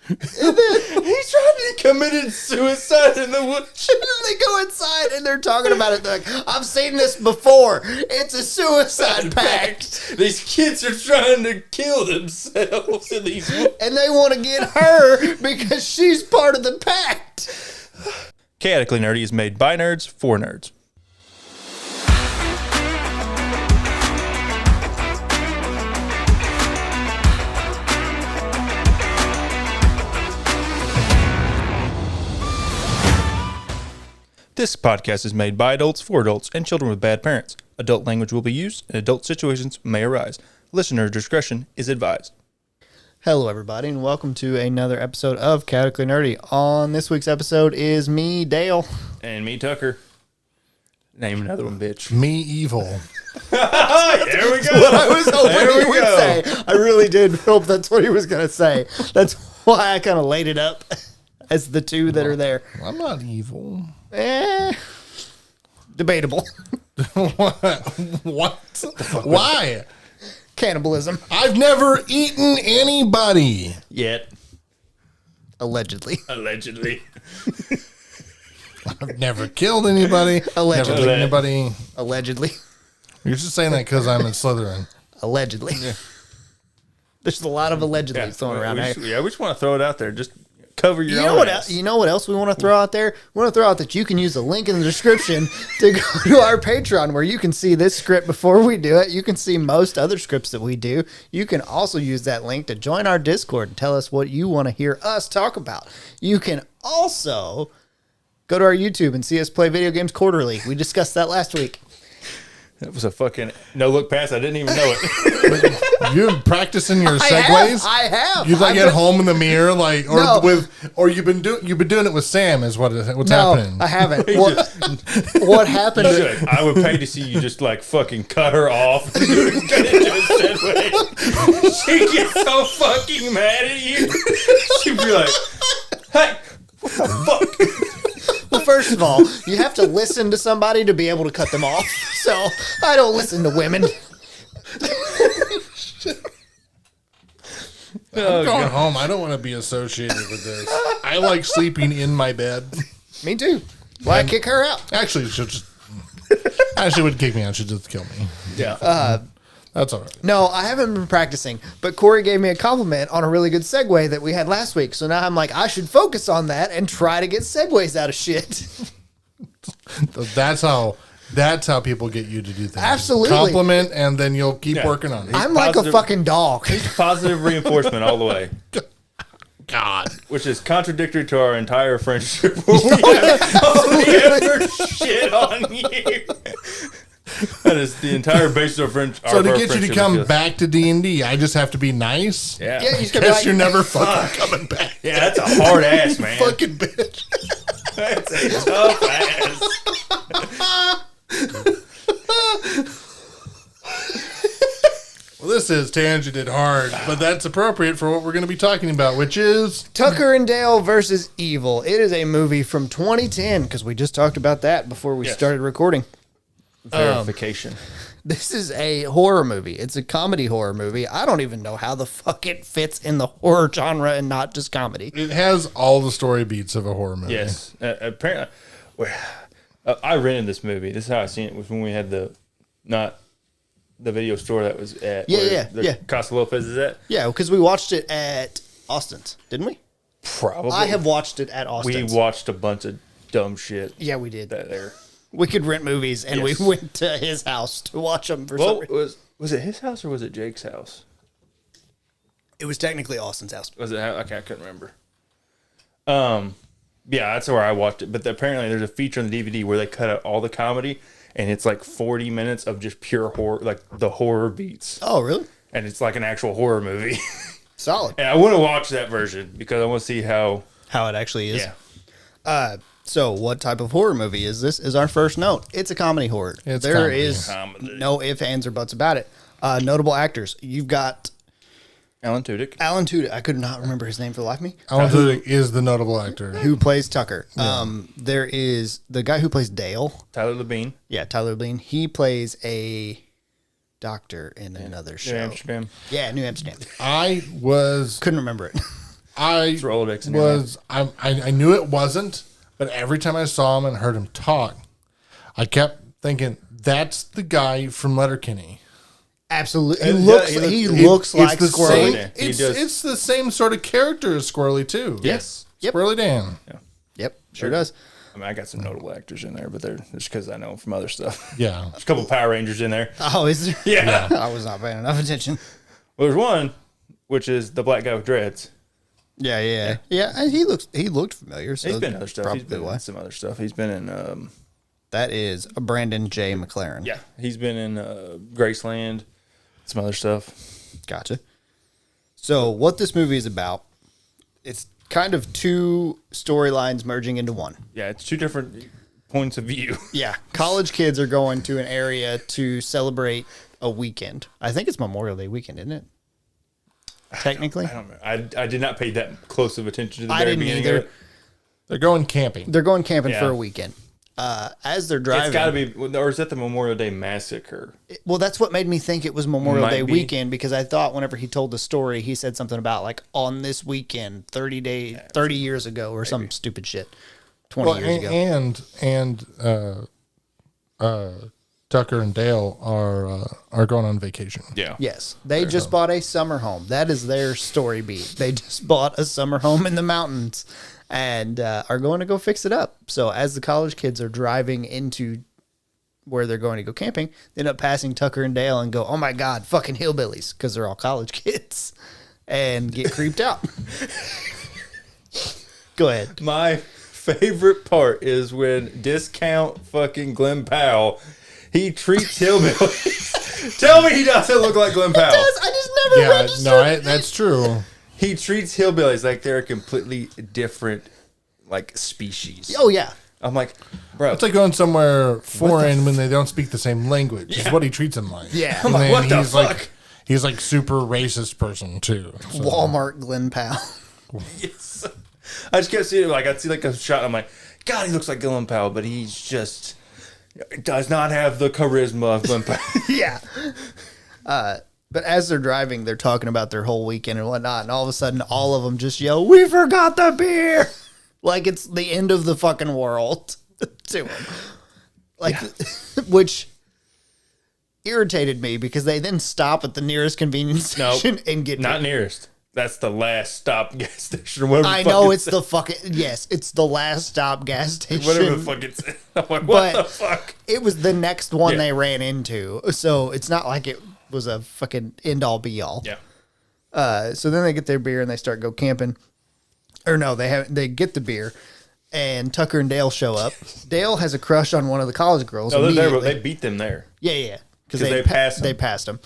And then he's trying to commit suicide in the woods. And then they go inside and they're talking about it. They're like, I've seen this before. It's a suicide pact. These kids are trying to kill themselves in these woods. And they want to get her because she's part of the pact. Chaotically Nerdy is made by nerds for nerds. This podcast is made by adults for adults and children with bad parents. Adult language will be used and adult situations may arise. Listener discretion is advised. Hello, everybody, and welcome to another episode of Chaotically Nerdy. On this week's episode is me, Dale. And me, Tucker. Name another one, bitch. Me evil. There we go. What I was hoping he would say. I really did hope that's what he was going to say. That's why I kind of laid it up as the two that are there. I'm not evil. Debatable. What? Why? Cannibalism. I've never eaten anybody. Yet. Allegedly. Allegedly. I've never killed anybody. Allegedly. Never eaten anybody. Allegedly. You're just saying that because I'm in Slytherin. Allegedly. Yeah. There's a lot of allegedly thrown around here. Yeah, we just want to throw it out there. Just cover your own ass. You know what else we want to throw out there? We want to throw out that you can use the link in the description to go to our Patreon where you can see this script before we do it. You can see most other scripts that we do. You can also use that link to join our Discord and tell us what you want to hear us talk about. You can also go to our YouTube and see us play video games quarterly. We discussed that last week. That was a fucking no-look pass. I didn't even know it. You're practicing your segues. I have. You like at home in the mirror, like, or No. or you've been doing it with Sam. Is what's happening? I haven't. What happened? You should. I would pay to see you just like fucking cut her off. And do it into a segue. She gets so fucking mad at you. She'd be like, "Hey, what the fuck?" Well, first of all, you have to listen to somebody to be able to cut them off. So I don't listen to women. I'm going home. I don't want to be associated with this. I like sleeping in my bed. Me too. Why I kick her out? Actually, she'll just. She would kick me out. She'd just kill me. Yeah. That's all right. No, I haven't been practicing. But Corey gave me a compliment on a really good segue that we had last week. So now I'm like, I should focus on that and try to get segues out of shit. That's how people get you to do things. Absolutely. Compliment, and then you'll keep working on it. I'm like a fucking dog. Positive reinforcement all the way. God. Which is contradictory to our entire friendship. We only ever shit on you. That is the entire basis of friendship. So to get you to come back to D&D, I just have to be nice? Yeah. Yeah, you just Guess you're never fucking coming back. Yeah, that's a hard ass, man. Fucking bitch. That's a tough ass. Well, this is tangented hard, but that's appropriate for what we're going to be talking about, which is... Tucker and Dale versus Evil. It is a movie from 2010, because we just talked about that before we started recording. Verification. This is a horror movie. It's a comedy horror movie. I don't even know how the fuck it fits in the horror genre and not just comedy. It has all the story beats of a horror movie. Yes. Apparently, I rented this movie. This is how I seen it. Was when we had the video store that was at Casa Lopez is at. Yeah, because we watched it at Austin's, didn't we? Probably. I have watched it at Austin's. We watched a bunch of dumb shit. Yeah, we did. There. We could rent movies, and we went to his house to watch them for some reason. Was it his house or was it Jake's house? It was technically Austin's house. Was it? I couldn't remember. Yeah, that's where I watched it. But apparently, there's a feature on the DVD where they cut out all the comedy, and it's like 40 minutes of just pure horror, like the horror beats. Oh, really? And it's like an actual horror movie. Solid. And I want to watch that version because I want to see how it actually is. Yeah. So, what type of horror movie is this? Is our first note. It's a comedy horror. There is no ifs, ands, or buts about it. Notable actors. You've got Alan Tudyk. I could not remember his name for the life of me. Alan Tudyk is the notable actor. Who plays Tucker. Yeah. There is the guy who plays Dale. Tyler Labine. Yeah, Tyler Labine. He plays a doctor in another show. New Amsterdam. Yeah, New Amsterdam. I was... Couldn't remember it. I Rolodex in was I knew it wasn't, but every time I saw him and heard him talk, I kept thinking that's the guy from Letterkenny. Absolutely, he He looks like the Squirrely. same, He does. it's the same sort of character as Squirrely too. Yes. Yep. Squirrely Dan. Yep, sure does. I mean, I got some notable actors in there, but they're just because I know them from other stuff. Yeah. There's a couple Power Rangers in there. Oh, is there? Yeah. I was not paying enough attention. Well, there's one, which is the black guy with dreads. Yeah. And he looked familiar. So He's been in other stuff. He's probably been why. in some other stuff. He's been in, That is Brandon J. McLaren. yeah, he's been in Graceland, some other stuff. Gotcha. So what this movie is about, it's kind of two storylines merging into one. Yeah, it's two different points of view. Yeah. College kids are going to an area to celebrate a weekend. I think it's Memorial Day weekend, isn't it? Technically. I don't know. I did not pay that close of attention to the I very didn't beginning either. of it. They're going camping. They're going camping Yeah. for a weekend. As they're driving. It's got to be, or is that the Memorial Day Massacre? Well, that's what made me think it was Memorial Might Day be. weekend, because I thought whenever he told the story, he said something about like on this weekend, 30 years ago or some stupid shit. 20 years ago. And Tucker and Dale are going on vacation. Yeah. Yes. They just bought a summer home. That is their story beat. They just bought a summer home in the mountains and are going to go fix it up. So as the college kids are driving into where they're going to go camping, they end up passing Tucker and Dale and go, oh my God, fucking hillbillies, because they're all college kids, and get creeped out. Go ahead. My favorite part is when discount fucking Glen Powell, he treats hillbillies. Tell me he doesn't look like Glen Powell. I just never registered. That's true. He treats hillbillies like they're a completely different, like, species. Oh, yeah. I'm like, bro. It's like going somewhere foreign when they don't speak the same language. Is what he treats them like. Yeah. And I'm like, then what the he's fuck? like he's like super racist person too. So. Walmart Glen Powell. Yes. I just kept seeing it. Like, I'd see like a shot. And I'm like, God, he looks like Glen Powell, but he's just does not have the charisma of Glen Powell. Yeah. But as they're driving, they're talking about their whole weekend and whatnot, and all of a sudden, all of them just yell, "We forgot the beer!" Like it's the end of the fucking world to them. Like, which irritated me because they then stop at the nearest convenience station and get Not nearest. That's the last stop gas station. Or whatever I the fuck know it it's said. the fucking it's the last stop gas station. Whatever the fuck it's. I'm like, what But the fuck? it was the next one Yeah. they ran into, so it's not like it was a fucking end all be all. Yeah. So then they get their beer and they start go camping. Or no, they get the beer, and Tucker and Dale show up. Dale has a crush on one of the college girls. No, they're there, but immediately. they beat them there. Yeah, because 'Cause they passed him. They passed him.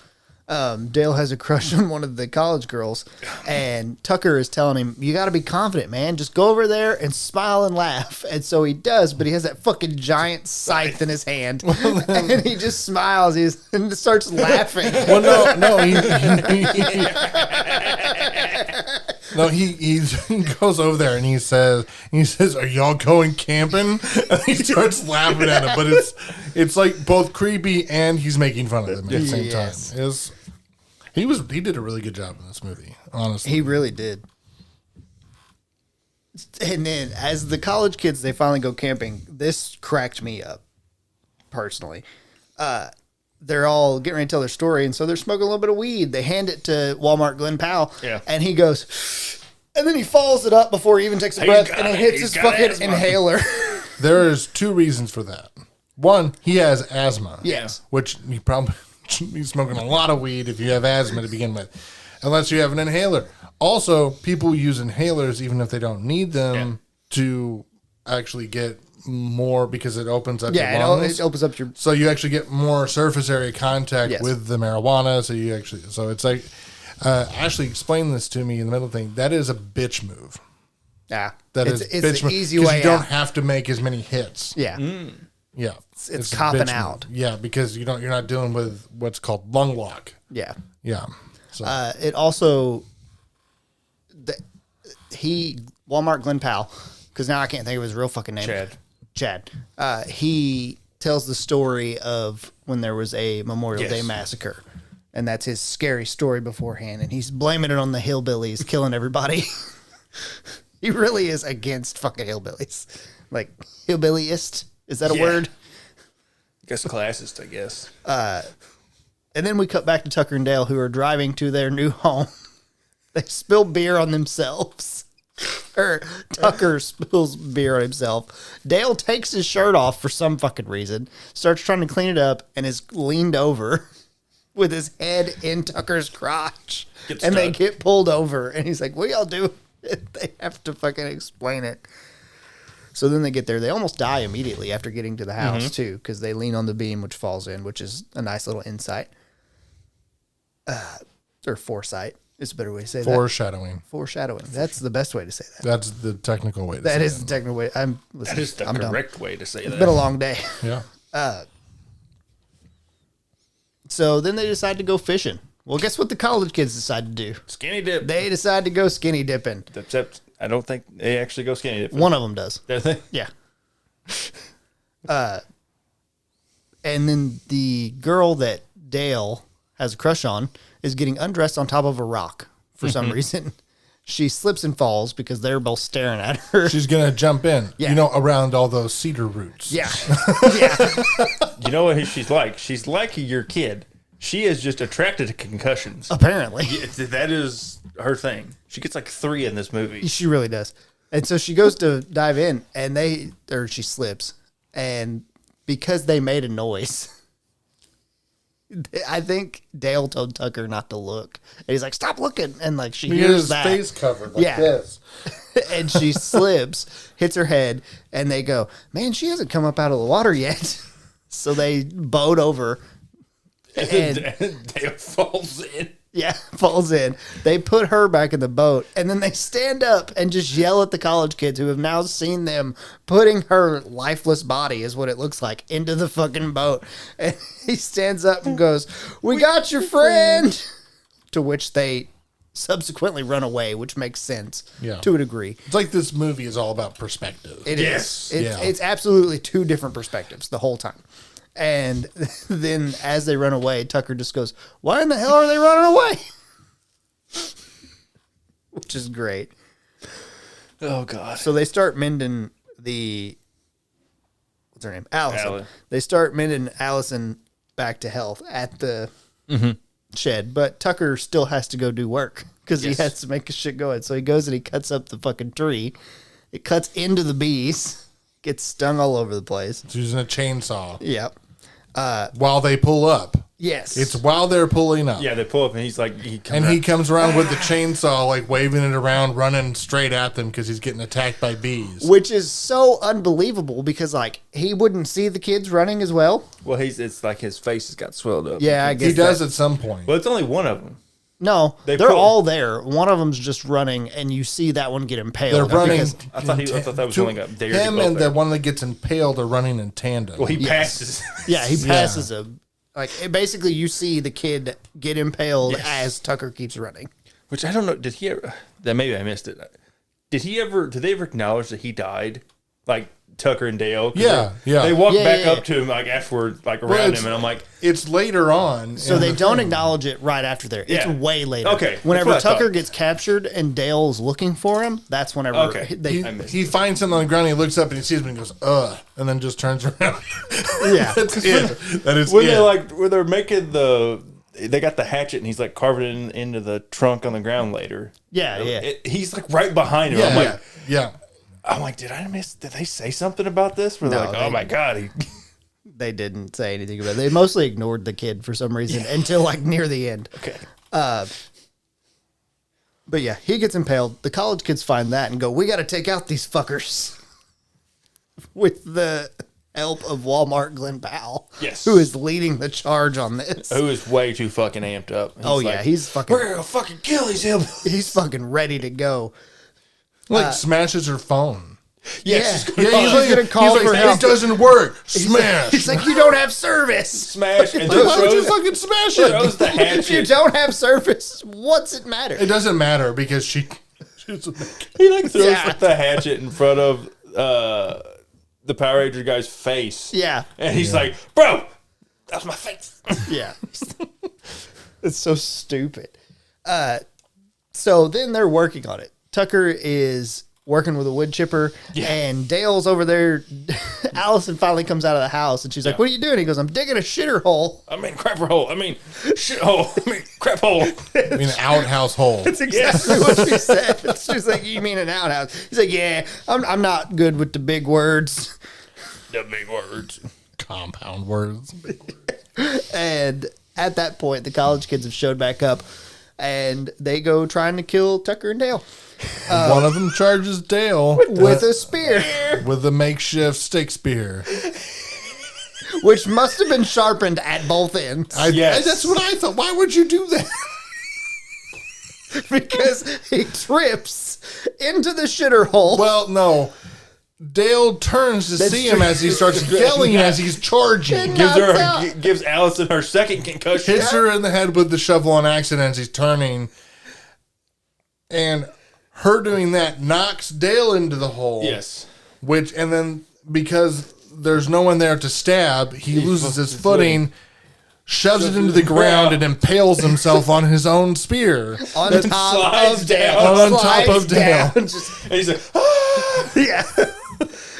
Dale has a crush on one of the college girls, and Tucker is telling him, "You got to be confident, man. Just go over there and smile and laugh." And so he does, but he has that fucking giant scythe in his hand, and he just smiles. And starts laughing. Well, he goes over there and he says, "Are y'all going camping?" And he starts laughing at him, but it's like both creepy and he's making fun of them at the same Yes. time. He did a really good job in this movie, honestly. He really did. And then as the college kids, they finally go camping. This cracked me up personally. They're all getting ready to tell their story, and so they're smoking a little bit of weed. They hand it to Walmart Glen Powell, and he goes, and then he follows it up before he even takes a breath, and it hits his fucking inhaler. There's two reasons for that. One, he has asthma. Yes. Which you probably shouldn't be smoking a lot of weed if you have asthma to begin with, unless you have an inhaler. Also, people use inhalers even if they don't need them to actually get more because it opens up your lungs. It opens up your... So you actually get more surface area contact with the marijuana. So it's like, Ashley explained this to me in the middle thing. That is a bitch move. Yeah. That it's is an bitch move. easy way you don't out. have to make as many hits. Yeah. Yeah. It's a copping bitch out. move. Yeah, because you're not dealing with what's called lung lock. Yeah. Yeah. So It also... Walmart Glen Powell, because now I can't think of his real fucking name. Chad. He tells the story of when there was a Memorial Day massacre, and that's his scary story beforehand, and he's blaming it on the hillbillies killing everybody. He really is against fucking hillbillies. Like, hillbillyist? Is that a Yeah. word? I guess classist, I guess. And then we cut back to Tucker and Dale, who are driving to their new home. They spill beer on themselves. Or Tucker spills beer on himself. Dale takes his shirt off for some fucking reason, starts trying to clean it up, and is leaned over with his head in Tucker's crotch. Gets And they stuck. get pulled over, and he's like, what y'all do? They have to fucking explain it. So then they get there. They almost die immediately after getting to the house, too, because they lean on the beam, which falls in, which is a nice little insight. Or foresight is a better way to say that. Foreshadowing. Foreshadowing. That's the best way to say that. That's the technical way to That say is the technical way. That is the I'm done. correct way to say It's been a that. long day. it. Yeah. So then they decide to go fishing. Well, guess what the college kids decide to do? Skinny dip. They decide to go skinny dipping. Except I don't think they actually go skinny dip. One of them does. Do they? Yeah. And then the girl that Dale has a crush on is getting undressed on top of a rock for some reason. She slips and falls because they're both staring at her. She's going to jump in, Yeah. around all those cedar roots. Yeah. Yeah. You know what she's like? She's like your kid. She is just attracted to concussions. Apparently. That is her thing. She gets like 3 in this movie. She really does. And so she goes to dive in and she slips. And because they made a noise, I think Dale told Tucker not to look. And he's like, stop looking. And like she He hears has his that. face covered like Yeah. this. And she slips, hits her head, and they go, man, she hasn't come up out of the water yet. So they boat over. And Dale falls in. Yeah, falls in. They put her back in the boat, and then they stand up and just yell at the college kids who have now seen them putting her lifeless body, is what it looks like, into the fucking boat. And he stands up and goes, we got your friend. To which they subsequently run away, which makes sense to a degree. It's like this movie is all about perspective. It Yes. is. It's absolutely 2 different perspectives the whole time. And then as they run away, Tucker just goes, why in the hell are they running away? Which is great. Oh, God. So they start mending what's her name? Allison. Allie. They start mending Allison back to health at the shed. But Tucker still has to go do work because he has to make his shit going. So he goes and he cuts up the fucking tree. It cuts into the bees. Gets stung all over the place. He's using a chainsaw Yep. while they pull up. Yes. It's while they're pulling up. Yeah, they pull up and he's like, he comes around with the chainsaw, like waving it around, running straight at them because he's getting attacked by bees. Which is so unbelievable because, like, he wouldn't see the kids running as well. Well, it's like his face has got swelled up. Yeah, I guess He does at some point. Well, it's only one of them. No, They they're pull- all there. One of them's just running, and you see that one get impaled. They're running. because- I thought that was only got there. Him and the one that gets impaled are running in tandem. Well, he passes. Yeah, he passes him. Like, basically, you see the kid get impaled as Tucker keeps running. Which I don't know. Did he ever? Then maybe I missed it. Did he ever? Did they ever acknowledge that he died? Like Tucker and Dale. 'Cause Yeah, yeah. They walk Yeah, back yeah, up to him like afterward, like around it's- him, and I'm like, It's later on. So in they the don't film. acknowledge it right after there. It's Yeah. way later. Okay, that's Whenever what I Tucker thought. gets captured and Dale's looking for him, that's whenever Okay. they. I missed He finds something on the ground. He looks up and he sees me and goes, "Ugh," and then just turns around. Yeah. That's it. That is when it. they like when they're making they got the hatchet and he's like carving it into the trunk on the ground later. Yeah, yeah. He's like right behind him. yeah, I'm like, yeah. I'm like, did they say something about this? Where they're No, like, they- oh my God. They didn't say anything about it. They mostly ignored the kid for some reason until like near the end. Okay. But yeah, he gets impaled. The college kids find that and go, we got to take out these fuckers. With the help of Walmart Glen Powell. Yes. Who is leading the charge on this. Who is way too fucking amped up. Oh, yeah. like, He's fucking, we're gonna fucking kill these hillbillies. he's fucking ready to go. Like smashes her phone. Yes. Yeah, he's gonna call for help. It doesn't work. Smash. He's like, you don't have service. Smash and Why would you throws, fucking smash throws it? the If you hatchet. don't have service, what's it matter? It doesn't matter because she's He like throws Yeah. like, the hatchet in front of the Power Ranger guy's face. Yeah. And he's like, bro, that's my face. Yeah. It's so stupid. So then they're working on it. Tucker is working with a wood chipper, and Dale's over there. Allison finally comes out of the house, and she's like, "What are you doing?" He goes, "I'm digging a shitter hole." I mean, crapper hole. I mean, shit hole. I mean, crap hole. I mean, outhouse hole. That's exactly what she said. She's like, "You mean an outhouse?" He's like, "Yeah, I'm not good with the big words." The big words. Compound words. And at that point, the college kids have showed back up, and they go trying to kill Tucker and Dale. One of them charges Dale With a spear. with a makeshift stick spear. Which must have been sharpened at both ends. That's what I thought. Why would you do that? Because he trips into the shitter hole. Well, no. Dale turns to see him as he starts yelling as he's charging. Gives Allison her second concussion. Hits her in the head with the shovel on accident as he's turning. And her doing that knocks Dale into the hole. Yes. And then because there's no one there to stab, he loses his footing, shoves it into the ground, and impales himself on his own spear. On top of Dale. On top of Dale. And he's like, ah! Yeah.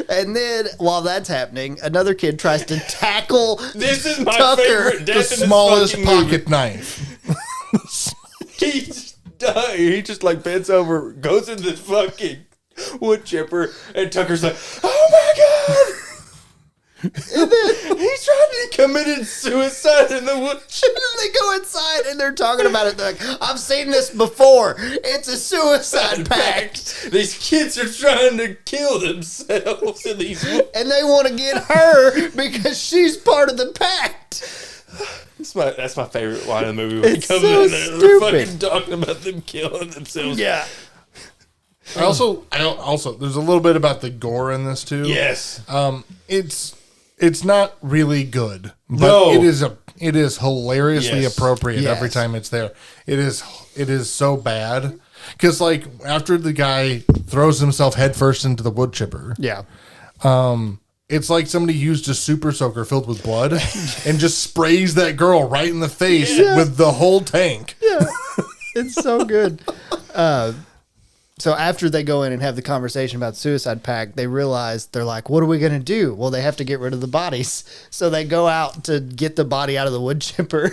And then, while that's happening, another kid tries to tackle This is my Tucker, favorite death The in this smallest fucking movie. pocket knife. He just like bends over, goes into the fucking wood chipper, and Tucker's like, "Oh my god!" And then he's trying to committed suicide in the wood chipper. They go inside and they're talking about it. They're like, "I've seen this before. It's a suicide pact." These kids are trying to kill themselves in these woods. And they want to get her because she's part of the pact. That's my favorite line of the movie when he It's comes so in there and stupid. they're fucking talking about them killing themselves. Yeah. I also, there's a little bit about the gore in this too. Yes. It's not really good, but No. it is hilariously Yes. appropriate Yes. every time it's there. It is so bad because like after the guy throws himself headfirst into the wood chipper, Yeah. it's like somebody used a super soaker filled with blood and just sprays that girl right in the face with the whole tank. Yeah. It's so good. So after they go in and have the conversation about suicide pact, they realize they're like, what are we going to do? Well, they have to get rid of the bodies. So they go out to get the body out of the wood chipper.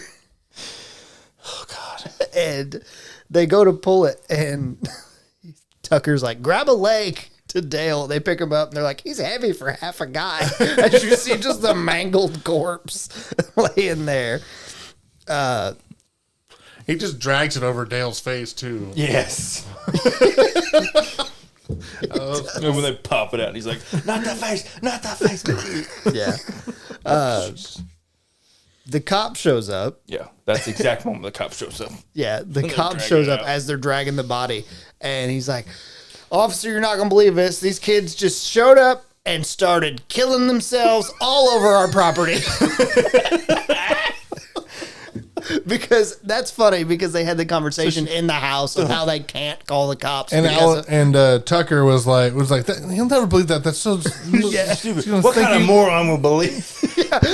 Oh God. And they go to pull it, and Tucker's like, grab a leg to Dale. They pick him up, and they're like, he's heavy for half a guy. As you see just the mangled corpse laying there. He just drags it over Dale's face too. Yes. And when they pop it out, and he's like, "Not that face, not that face." Yeah. The cop shows up. Yeah, that's the exact moment the cop shows up. Yeah, the They're cop dragging shows it up out. as they're dragging the body, and he's like, "Officer, you're not gonna believe this. These kids just showed up and started killing themselves all over our property." Because that's funny because they had the conversation in the house of how they can't call the cops. And Tucker was like, he'll never believe that. That's so Yeah. stupid. What kind of moron will believe?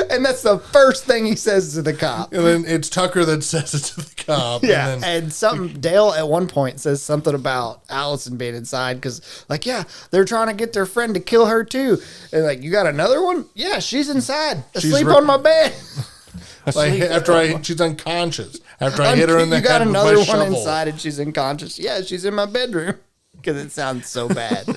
And that's the first thing he says to the cop. And then it's Tucker that says it to the cop. Yeah, And then, and Dale at one point says something about Allison being inside because, like, yeah, they're trying to get their friend to kill her too. And like, you got another one? Yeah, she's inside, asleep on my bed. like she's unconscious. After I hit her in the You got head with another my one shovel. inside and she's unconscious. Yeah, she's in my bedroom because it sounds so bad.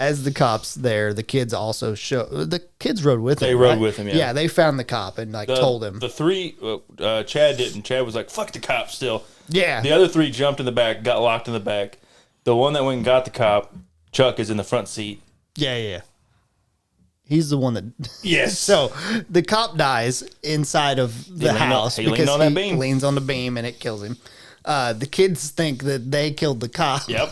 As the cops there, the kids also the kids rode with him. They rode right? with him, yeah. Yeah, they found the cop and told him. The three, Chad didn't. Chad was like, "Fuck the cop." Still, Yeah. The other three jumped in the back, got locked in the back. The one that went and got the cop, Chuck, is in the front seat. Yeah. He's the one that. Yes. So the cop dies inside of the leaned on- house he leaned because on that beam. leans on the beam and it kills him. The kids think that they killed the cop. Yep.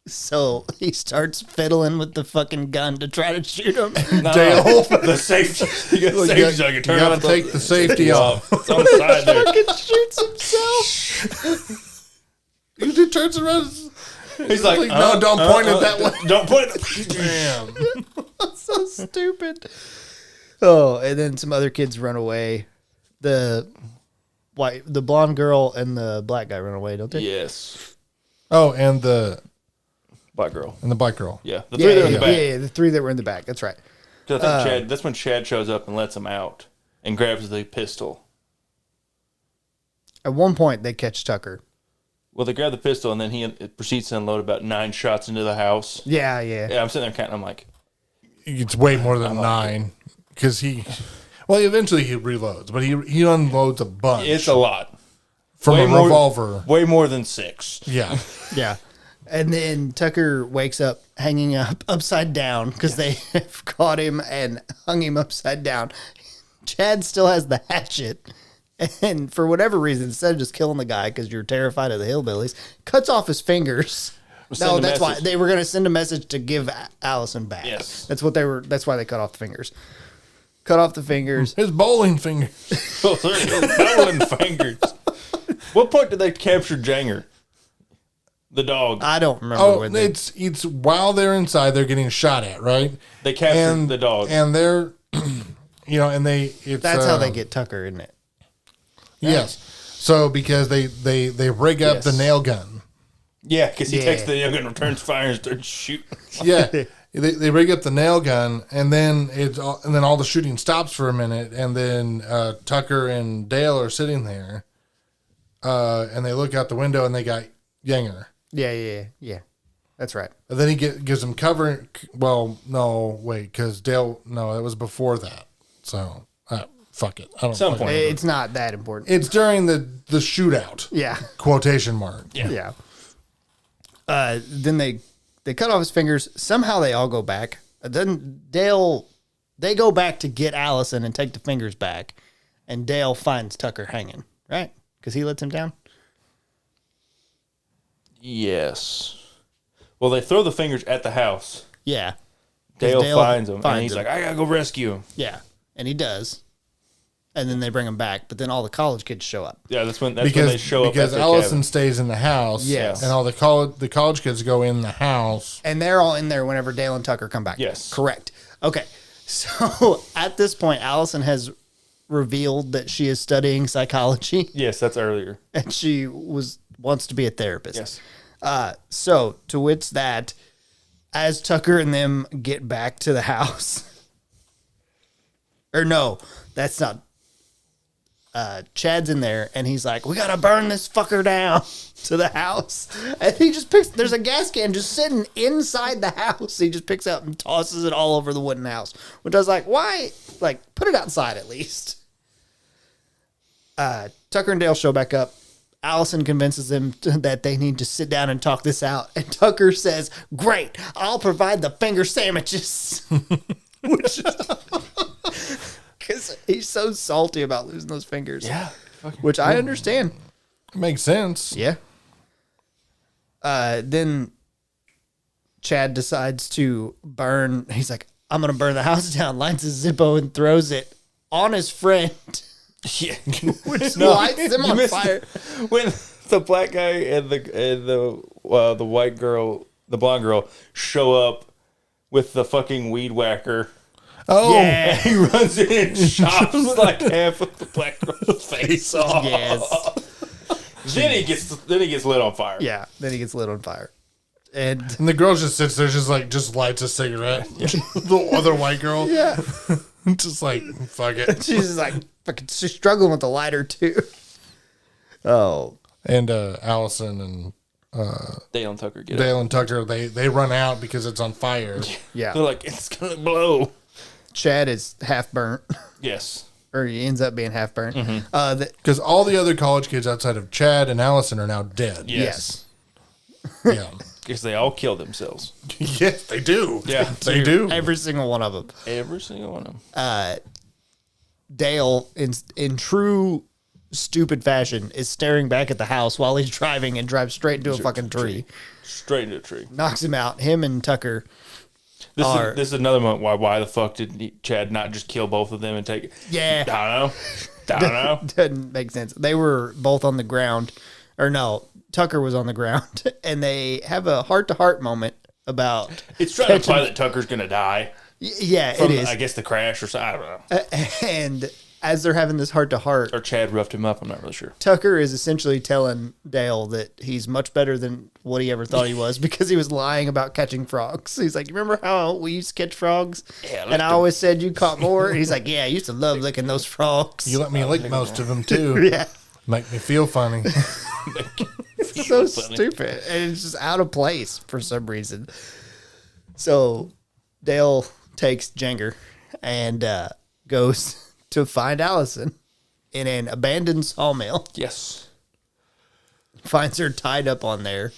So he starts fiddling with the fucking gun to try to shoot him. Dale. The safety. You got safety so I can turn you gotta off take the safety off. It's on the side there. Fucking shoots himself. He just turns around. He's like, no, don't point it that way. Don't point it. Damn. So stupid. Oh, and then some other kids run away. The blonde girl and the black guy run away, don't they? Yes. Oh, and the Black girl. black girl. Yeah, the three that were in the back. Yeah, the three that were in the back. That's right. 'Cause I think that's when Chad shows up and lets him out and grabs the pistol. At one point, they catch Tucker. Well, they grab the pistol and then he proceeds to unload about 9 shots into the house. Yeah. Yeah, I'm sitting there counting. I'm like, It's way more than 9 because eventually he reloads, but he unloads a bunch. it's a lot. From way a more, revolver. Way more than 6. Yeah. Yeah. And then Tucker wakes up hanging up upside down because they have caught him and hung him upside down. Chad still has the hatchet. And for whatever reason, instead of just killing the guy because you're terrified of the hillbillies, cuts off his fingers. No, that's why they were going to send a message to give Allison back. Yes. That's what they were. That's why they cut off the fingers. Cut off the fingers. His bowling finger. Oh, bowling fingers. What point did they capture Janger? The dog. I don't remember. Oh, where they, it's while they're inside, they're getting shot at, right? They captured the dog. And they're, and that's how they get Tucker, isn't it? Yes. So because they rig up the nail gun. Yeah, because he takes the nail gun, returns fire, and starts shooting. Yeah. They rig up the nail gun, and then all the shooting stops for a minute, and then Tucker and Dale are sitting there, and they look out the window, and they got Yanger. Yeah. That's right. And then he gives them cover. Well, no, wait, because Dale. No, that was before that. So fuck it. I don't. Some point. It's not that important. It's during the shootout. Yeah. Quotation mark. Yeah. Then they cut off his fingers. Somehow they all go back. Then they go back to get Allison and take the fingers back. And Dale finds Tucker hanging, right? Because he lets him down. Yes. Well, they throw the fingers at the house. Yeah. Dale finds him, and he's like, I gotta go rescue him. Yeah. And he does. And then they bring him back, but then all the college kids show up. Yeah, that's when they show up. Because at their Allison cabin. stays in the house. Yes. And all the college kids go in the house. And they're all in there whenever Dale and Tucker come back. Yes. Correct. Okay. So at this point, Allison has revealed that she is studying psychology. Yes, that's earlier. And she wants to be a therapist. Yes. So to wits that, as Tucker and them get back to the house, or no, that's not. Chad's in there and he's like, we gotta burn this fucker down to the house. And he just there's a gas can just sitting inside the house. He just picks up and tosses it all over the wooden house. Which I was like, why? Like, put it outside at least. Tucker and Dale show back up. Allison convinces them that they need to sit down and talk this out. And Tucker says, great, I'll provide the finger sandwiches. Which because he's so salty about losing those fingers. Yeah. Which I understand. Makes sense. Yeah. Then Chad decides to burn. He's like, I'm going to burn the house down. Lights his Zippo and throws it on his friend. Yeah. Which lights him on fire. When the black guy and the white girl, the blonde girl, show up with the fucking weed whacker. Oh, Yeah. He runs in and chops like half of the black girl's face off. Yes. Then he gets lit on fire. Yeah. Then he gets lit on fire. And and the girl just sits there, just lights a cigarette. The other white girl, yeah, just like fuck it. she's just like fucking. She's struggling with the lighter too. Oh, And Allison and Dale and Tucker get Dale and Tucker they run out because it's on fire. yeah. They're like, it's gonna blow. Chad is half burnt, Yes. or he ends up being half burnt. Because all the other college kids outside of Chad and Allison are now dead. Yes. Yeah. Because they all kill themselves. Yes, they do. Yeah. They do. Every single one of them. Every single one of them. Dale, in true stupid fashion, is staring back at the house while he's driving and drives straight into a fucking tree. Straight into a tree. Knocks him out. Him and Tucker. This is another moment why the fuck did Chad not just kill both of them and take it? Yeah. Don't know. Doesn't make sense. They were both on the ground. Or no, Tucker was on the ground. And they have a heart-to-heart moment about... It's trying to imply that Tucker's going to die. Yeah, From, it is. I guess the crash or something. I don't know. And as they're having this heart-to-heart, Or Chad roughed him up. I'm not really sure. Tucker is essentially telling Dale that he's much better than what he ever thought he was because he was lying about catching frogs. He's like, remember how we used to catch frogs? Yeah, And I always said you caught more? He's like, yeah, I used to love licking those frogs. You let me lick most of them too. Yeah. Make me feel funny. It's so stupid. And it's just out of place for some reason. So Dale takes Jenger and goes to find Allison in an abandoned sawmill. Yes. Finds her tied up on there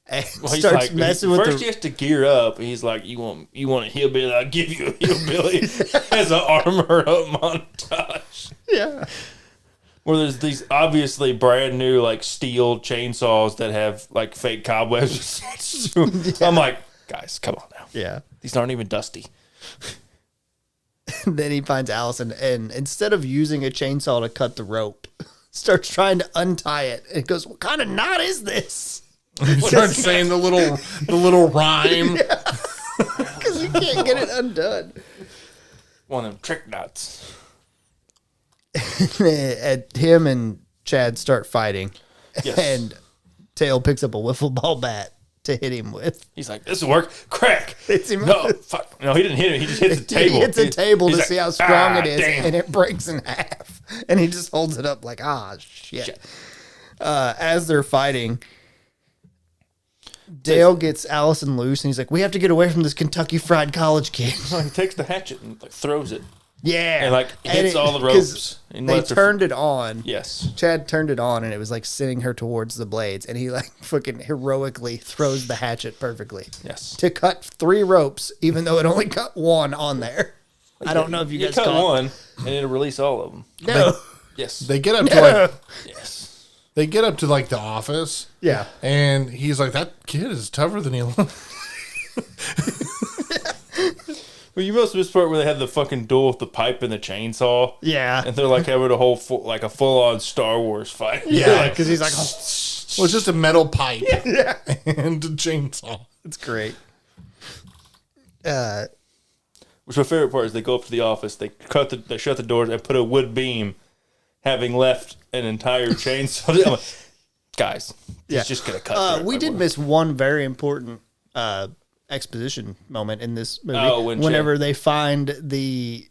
and Well, he's starts like, messing with first her. he has to gear up. He's like, you want a hillbilly? I'll give you a hillbilly as an armor up montage. Yeah. Where there's these obviously brand new like steel chainsaws that have like fake cobwebs. I'm like, guys, come on now. Yeah. These aren't even dusty. Then he finds Allison and instead of using a chainsaw to cut the rope, starts trying to untie it. And goes, what kind of knot is this? He starts saying the little rhyme. Because he can't get it undone. One of them trick knots. And him and Chad start fighting. Yes. And Tail picks up a wiffle ball bat to hit him with. He's like, this will work. Crack. Hits him No, with- fuck. No, he didn't hit him. He just hits the table. He hits a table He's to like, see how strong it is, damn. and it breaks in half. And he just holds it up like, shit. As they're fighting, Dale gets Allison loose, and he's like, we have to get away from this Kentucky Fried College kid. He takes the hatchet and like throws it. Yeah. And like hits all the 'cause ropes. And They lets her- turned it on. Yes. Chad turned it on, and it was like sending her towards the blades, and he like fucking heroically throws the hatchet perfectly Yes. to cut 3 ropes, even though it only cut 1 on there. I don't know if you guys cut caught one and it'll release all of them. No. Yes. They get up to like Yes. they get up to like the office. Yeah. And he's like, that kid is tougher than he looks. Well, you must have missed the part where they had the fucking duel with the pipe and the chainsaw. Yeah. And they're like having a whole like a full on Star Wars fight. Yeah, because he's like, Well, it's just a metal pipe and a chainsaw. it's great. Which my favorite part is they go up to the office, they shut the doors and put a wood beam, having left an entire chainsaw. I'm like, guys, he's just gonna cut. through it. We did miss one very important exposition moment in this movie. Oh, whenever they find the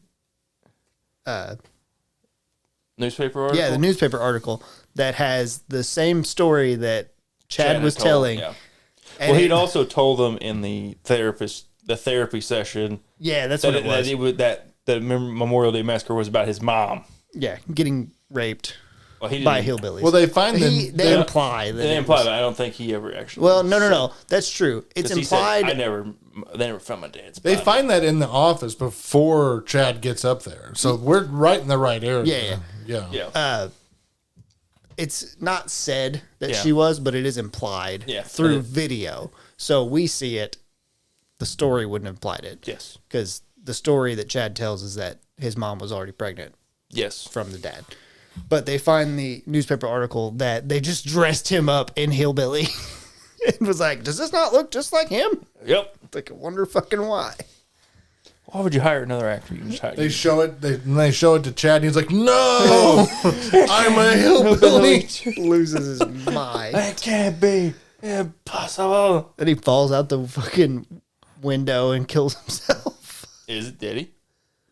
newspaper article. yeah, the newspaper article that has the same story that Chad was had told, telling. yeah. And Well, he'd it- also told them in the therapy session yeah, that's that what it was. that the Memorial Day massacre was about his mom. Yeah, getting raped Well, he by didn't. hillbillies. Well, they find they them. imply that They it imply was- that. I don't think he ever actually. Well, no. That's true. It's 'Cause he said, implied. they never found my dad's They body. find that in the office before Chad gets up there. So we're right in the right area. Yeah. Yeah. It's not said that Yeah. she was, but it is implied Yeah. through And video. So we see it. The story wouldn't have implied it. Yes. Because the story that Chad tells is that his mom was already pregnant Yes. from the dad. But they find the newspaper article that they just dressed him up in Hillbilly. It was like, does this not look just like him? Yep. Like, I wonder fucking why. Why would you hire another actor? You can just hire. They show it. They show it to Chad. And he's like, "No, I'm a hillbilly." Loses his mind. That can't be impossible. Then he falls out the fucking window and kills himself. Is it? Did he?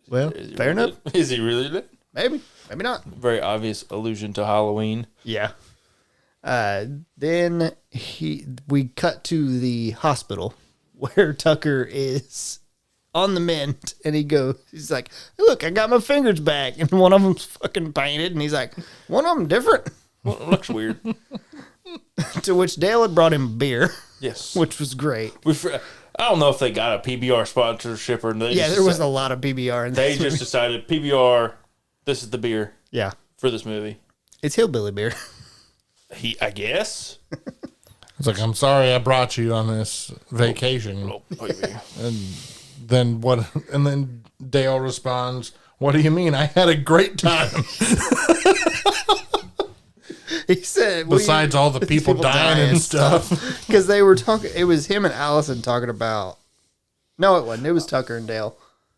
Well, Is he fair really enough. dead? Is he really dead? Maybe. Maybe not. Very obvious allusion to Halloween. Yeah. Then we cut to the hospital where Tucker is on the mend, and he's like, look, I got my fingers back, and one of them's fucking painted, and he's like, one of them different. Well, it looks weird. To which Dale had brought him beer, Yes. which was great. I don't know if they got a PBR sponsorship or they Yeah, just there was a lot of BBR in They this just movie. decided PBR. This is the beer Yeah. for this movie. It's hillbilly beer. I guess. It's like, "I'm sorry, I brought you on this vacation." Oh, baby. And then what? And then Dale responds, "What do you mean? I had a great time." He said, Besides all the people dying and stuff. Because they were talking, it was him and Allison talking about, no, it wasn't. It was Tucker and Dale,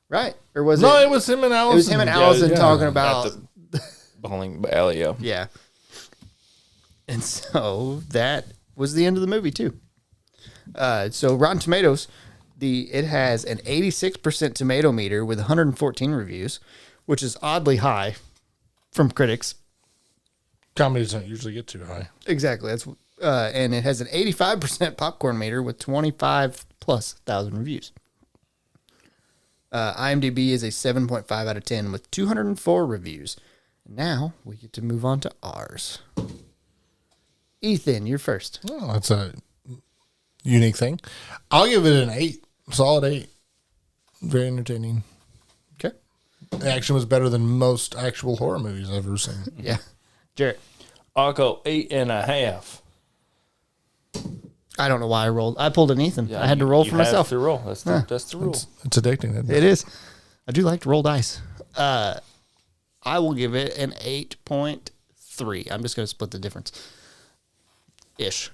right? Or was No, it? it was him and Allison. It was him and Allison yeah, talking at about bowling alley. Yeah. Yeah. And so that was the end of the movie too. So Rotten Tomatoes, it has an 86% tomato meter with 114 reviews, which is oddly high from critics. Comedies don't usually get too high. Exactly. That's and it has an 85% popcorn meter with 25,000+ reviews. IMDb is a 7.5 out of 10 with 204 reviews. Now we get to move on to ours. Ethan, you're first. Oh, that's a unique thing. I'll give it an 8. Solid 8. Very entertaining. Okay. The action was better than most actual horror movies I've ever seen. Yeah. Jarrett. I'll go 8.5. I don't know why I rolled. I pulled an Ethan. Yeah, I had to roll you for have myself. to roll. That's the rule. It's addicting, isn't it? It is. I do like to roll dice. I will give it an 8.3. I'm just going to split the difference. Ish.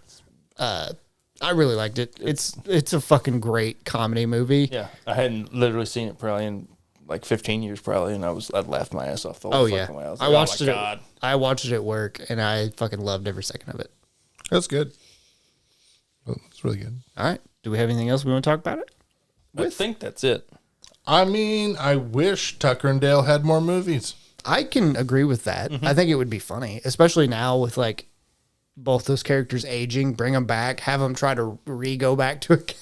I really liked it. It's a fucking great comedy movie. Yeah, I hadn't literally seen it probably in like 15 years probably, and I'd laughed my ass off the whole fucking way. I watched it. I watched it at work, and I fucking loved every second of it. That's good. It's really good. All right. Do we have anything else we want to talk about it? I think that's it. I mean, I wish Tucker and Dale had more movies. I can agree with that. I think it would be funny, especially now with like both those characters aging. Bring them back, have them try to go back to it,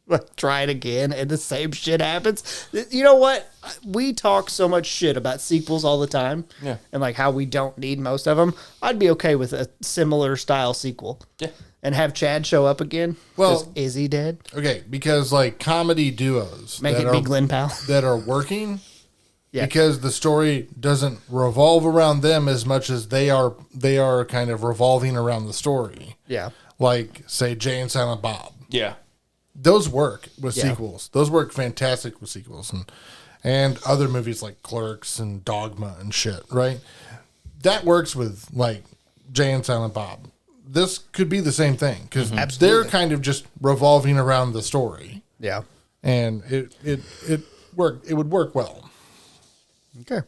like try it again, and the same shit happens. You know what? We talk so much shit about sequels all the time, and like how we don't need most of them. I'd be okay with a similar style sequel. Yeah. And have Chad show up again. Well, is he dead? Okay, because like comedy duos Make it be Glen Powell. that are working. Yeah. Because the story doesn't revolve around them as much as they are kind of revolving around the story. Yeah. Like, say, Jay and Silent Bob. Yeah. Those work with sequels. Those work fantastic with sequels. And other movies like Clerks and Dogma and shit, right? That works with, like, Jay and Silent Bob. This could be the same thing. Because they're kind of just revolving around the story. Yeah. And it would work well. Okay.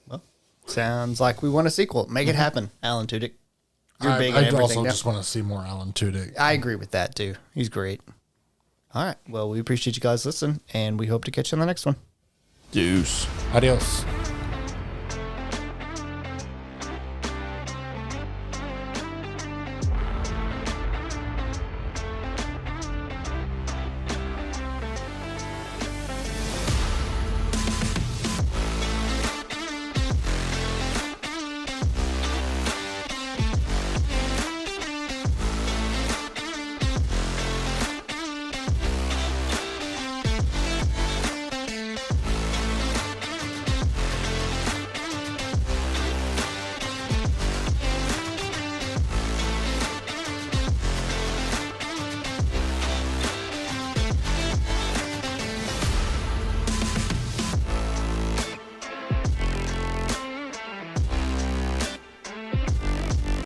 Well, sounds like we want a sequel. Make it happen, Alan Tudyk. You're big in I everything. also now. just want to see more Alan Tudyk. I agree with that, too. He's great. All right. Well, we appreciate you guys listening, and we hope to catch you on the next one. Deuce. Adios.